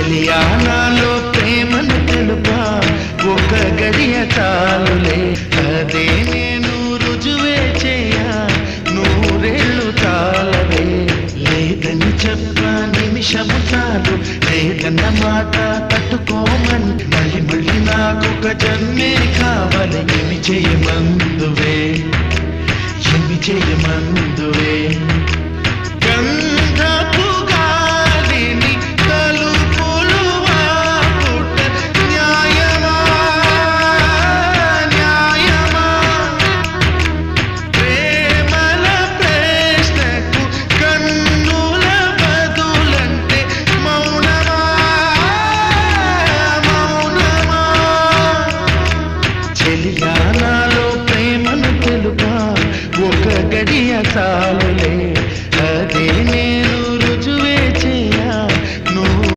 చెలియా నాలో ప్రేమను తెలుపా ఒక గడియ చాలులే అదే నేను రుజువే చేయా నూరేళ్ళు చాలవే లేదని చెప్ప నిమిషము చాలు లేదన్న మాట తట్టుకోమని మళ్ళీ మళ్ళీ నాకొక జన్మే కావాలి ఏమి చేయమందువే ఏమి చేయమందువే గంధపు